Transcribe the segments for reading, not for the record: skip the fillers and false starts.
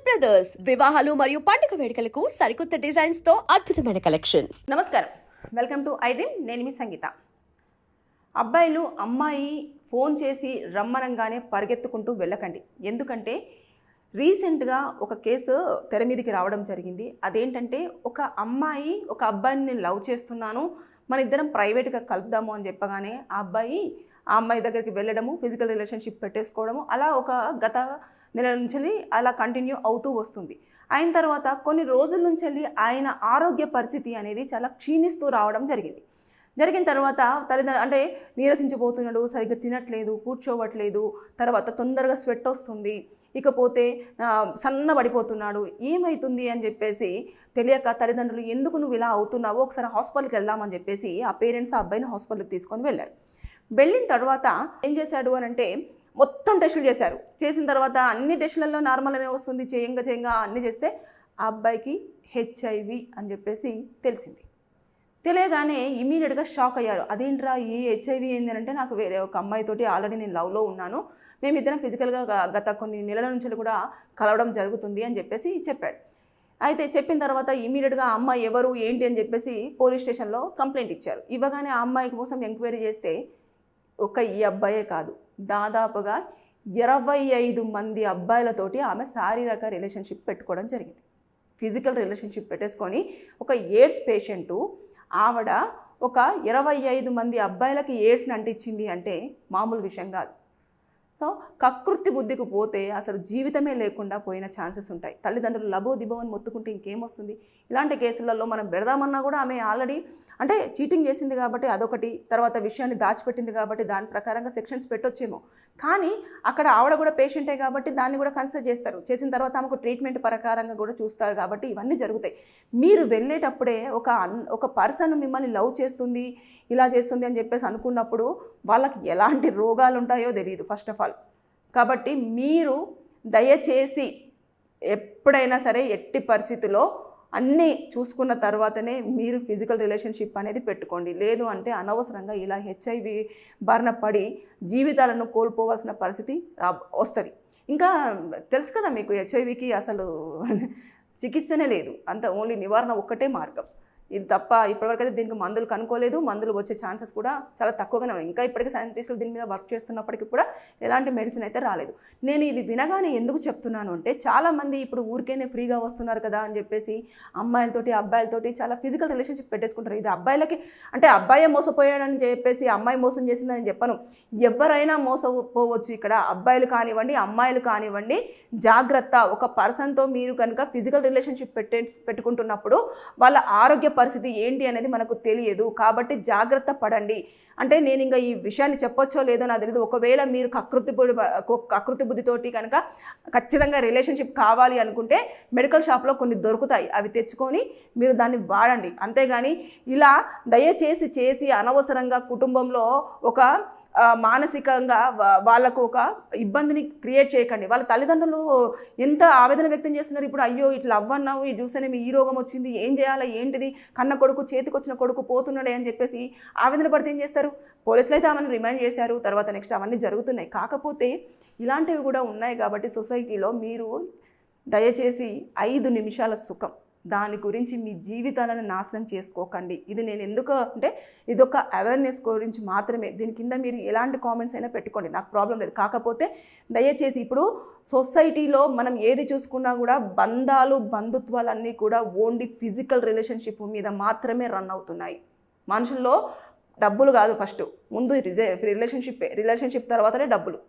Brothers వివాహాలు మరియు పండుగ వేడుకలకు సరికొత్త డిజైన్స్ తో అద్భుతమైన కలెక్షన్. నమస్కారం, వెల్కమ్ టు ఐ డ్రీమ్. నేను మీ సంగీత. అబ్బాయిలు అమ్మాయి ఫోన్ చేసి రమ్మనంగానే పరిగెత్తుకుంటూ వెళ్ళకండి. ఎందుకంటే రీసెంట్గా ఒక కేసు తెర మీదకి రావడం జరిగింది. అదేంటంటే ఒక అమ్మాయి ఒక అబ్బాయిని నేను లవ్ చేస్తున్నాను, మన ఇద్దరం ప్రైవేట్గా కలుపుదాము అని చెప్పగానే ఆ అమ్మాయి దగ్గరికి వెళ్ళడము, ఫిజికల్ రిలేషన్షిప్ పెట్టేసుకోవడము, అలా ఒక గత నెల నుంచి అలా కంటిన్యూ అవుతూ వస్తుంది. అయిన తర్వాత కొన్ని రోజుల నుంచి ఆయన ఆరోగ్య పరిస్థితి అనేది చాలా క్షీణిస్తూ రావడం జరిగిన తర్వాత అంటే నీరసించిపోతున్నాడు, సరిగ్గా తినట్లేదు, కూర్చోవట్లేదు, తర్వాత తొందరగా స్వెట్ వస్తుంది, ఇకపోతే సన్నబడిపోతున్నాడు. ఏమవుతుంది అని చెప్పేసి తెలియక తల్లిదండ్రులు ఎందుకు నువ్వు ఇలా అవుతున్నావో ఒకసారి హాస్పిటల్కి వెళ్దామని చెప్పేసి ఆ పేరెంట్స్ ఆ అబ్బాయిని హాస్పిటల్కి తీసుకొని వెళ్ళారు. వెళ్ళిన తర్వాత ఏం చేశాడు అని అంటే మొత్తం టెస్టులు చేశారు. చేసిన తర్వాత అన్ని టెస్టులలో నార్మల్ అనే వస్తుంది. చేయంగా అన్నీ చేస్తే ఆ అబ్బాయికి హెచ్ఐవి అని చెప్పేసి తెలిసింది. తెలియగానే ఇమీడియట్గా షాక్ అయ్యారు. అదేంట్రా ఈ హెచ్ఐవి ఏంది అంటే, నాకు వేరే ఒక అమ్మాయితోటి ఆల్రెడీ నేను లవ్లో ఉన్నాను, మేమిద్దరం ఫిజికల్గా గత కొన్ని నెలల నుంచి కూడా కలవడం జరుగుతుంది అని చెప్పేసి చెప్పాడు. అయితే చెప్పిన తర్వాత ఇమీడియట్గా ఆ అమ్మాయి ఎవరు ఏంటి అని చెప్పేసి పోలీస్ స్టేషన్లో కంప్లైంట్ ఇచ్చారు. ఇవ్వగానే ఆ అమ్మాయి కోసం ఎంక్వైరీ చేస్తే ఈ అబ్బాయే కాదు, దాదాపుగా 25 మంది అబ్బాయిలతోటి ఆమె శారీరక రిలేషన్షిప్ పెట్టుకోవడం జరిగింది. ఫిజికల్ రిలేషన్షిప్ పెట్టేసుకొని ఒక ఎయిడ్స్ పేషెంటు ఆవిడ ఒక 25 మంది అబ్బాయిలకి ఎయిడ్స్ని అంటించింది అంటే మామూలు విషయం కాదు. సో కకృతి బుద్ధికి పోతే అసలు జీవితమే లేకుండా పోయిన ఛాన్సెస్ ఉంటాయి. తల్లిదండ్రులు లబో దిబో అని మొత్తుకుంటే ఇంకేమొస్తుంది? ఇలాంటి కేసులలో మనం పెడదామన్నా కూడా ఆమె ఆల్రెడీ అంటే చీటింగ్ చేసింది కాబట్టి అదొకటి, తర్వాత విషయాన్ని దాచిపెట్టింది కాబట్టి దాని ప్రకారంగా సెక్షన్స్ పెట్టొచ్చేమో. కానీ అక్కడ ఆవిడ కూడా పేషెంటే కాబట్టి దాన్ని కూడా కన్సిడర్ చేస్తారు. చేసిన తర్వాత ఆమెకు ట్రీట్మెంట్ ప్రకారంగా కూడా చూస్తారు. కాబట్టి ఇవన్నీ జరుగుతాయి. మీరు వెళ్ళేటప్పుడే ఒక పర్సన్ మిమ్మల్ని లవ్ చేస్తుంది, ఇలా చేస్తుంది అని చెప్పేసి అనుకున్నప్పుడు వాళ్ళకి ఎలాంటి రోగాలు ఉంటాయో తెలియదు ఫస్ట్ ఆఫ్ ఆల్. కాబట్టి మీరు దయచేసి ఎప్పుడైనా సరే ఎట్టి పరిస్థితుల్లో అన్నీ చూసుకున్న తర్వాతనే మీరు ఫిజికల్ రిలేషన్షిప్ అనేది పెట్టుకోండి. లేదు అంటే అనవసరంగా ఇలా హెచ్ఐవి బారిన పడి జీవితాలను కోల్పోవాల్సిన పరిస్థితి వస్తుంది. ఇంకా తెలుసు కదా మీకు, హెచ్ఐవికి అసలు చికిత్సనే లేదు, అంత ఓన్లీ నివారణ ఒక్కటే మార్గం. ఇది తప్ప ఇప్పటివరకు అయితే దీనికి మందులు కనుక్కోలేదు. మందులు వచ్చే ఛాన్సెస్ కూడా చాలా తక్కువగానే ఉన్నాయి. ఇంకా ఇప్పటికీ సైంటిస్టులు దీని మీద వర్క్ చేస్తున్నప్పటికీ కూడా ఎలాంటి మెడిసిన్ అయితే రాలేదు. నేను ఇది వినగానే ఎందుకు చెప్తున్నాను అంటే, చాలామంది ఇప్పుడు ఊరికేనే ఫ్రీగా వస్తున్నారు కదా అని చెప్పేసి అమ్మాయిలతోటి అబ్బాయిలతోటి చాలా ఫిజికల్ రిలేషన్షిప్ పెట్టేసుకుంటారు. ఇది అబ్బాయిలకి అంటే అబ్బాయే మోసపోయాడని చెప్పేసి అమ్మాయి మోసం చేసిందని చెప్పను. ఎవరైనా మోసపోవచ్చు. ఇక్కడ అబ్బాయిలు కానివ్వండి అమ్మాయిలు కానివ్వండి, జాగ్రత్త. ఒక పర్సన్తో మీరు కనుక ఫిజికల్ రిలేషన్షిప్ పెట్టుకుంటున్నప్పుడు వాళ్ళ ఆరోగ్య పరిస్థితి ఏంటి అనేది మనకు తెలియదు. కాబట్టి జాగ్రత్త పడండి. అంటే నేను ఇంకా ఈ విషయాన్ని చెప్పొచ్చో లేదో నాకు తెలియదు. ఒకవేళ మీరు కకృతి బుద్ధితోటి కనుక ఖచ్చితంగా రిలేషన్షిప్ కావాలి అనుకుంటే మెడికల్ షాప్లో కొన్ని దొరుకుతాయి, అవి తెచ్చుకొని మీరు దాన్ని వాడండి. అంతేగాని ఇలా దయచేసి చేసి అనవసరంగా కుటుంబంలో ఒక మానసికంగా వాళ్ళకు ఒక ఇబ్బందిని క్రియేట్ చేయకండి. వాళ్ళ తల్లిదండ్రులు ఎంత ఆవేదన వ్యక్తం చేస్తున్నారు ఇప్పుడు. అయ్యో ఇట్లా అవ్వన్నావు, ఇది చూస్తేనే ఈ రోగం వచ్చింది, ఏం చేయాలి, ఏంటిది, కన్న కొడుకు చేతికి వచ్చిన కొడుకు పోతున్నాడే అని చెప్పేసి ఆవేదన పడితే ఏం చేస్తారు? పోలీసులు అయితే ఆమెను రిమైండ్ చేశారు, తర్వాత నెక్స్ట్ అవన్నీ జరుగుతున్నాయి. కాకపోతే ఇలాంటివి కూడా ఉన్నాయి కాబట్టి సొసైటీలో మీరు దయచేసి 5 నిమిషాల సుఖం, దాని గురించి మీ జీవితాలను నాశనం చేసుకోకండి. ఇది నేను ఎందుకు అంటే ఇదొక అవేర్నెస్ గురించి మాత్రమే. దీని కింద మీరు ఎలాంటి కామెంట్స్ అయినా పెట్టుకోండి, నాకు ప్రాబ్లం లేదు. కాకపోతే దయచేసి ఇప్పుడు సొసైటీలో మనం ఏది చూసుకున్నా కూడా బంధుత్వాలన్నీ కూడా ఓన్లీ ఫిజికల్ రిలేషన్షిప్ మీద మాత్రమే రన్ అవుతున్నాయి. మనుషుల్లో డబ్బులు కాదు, ఫస్ట్ ముందు రిలేషన్షిప్ తర్వాతనే డబ్బులు.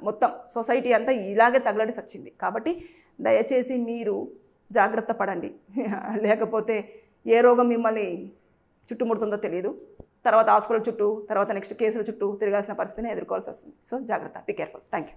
మొత్తం సొసైటీ అంతా ఇలాగే తగలడి సచ్చింది. కాబట్టి దయచేసి మీరు జాగ్రత్త పడండి. లేకపోతే ఏ రోగం మిమ్మల్ని చుట్టుముడుతుందో తెలియదు. తర్వాత హాస్పిటల్ చుట్టూ, తర్వాత నెక్స్ట్ కేసుల చుట్టూ తిరగాల్సిన పరిస్థితిని ఎదుర్కోవాల్సి వస్తుంది. సో జాగ్రత్త, బీ కేర్ఫుల్. Thank you.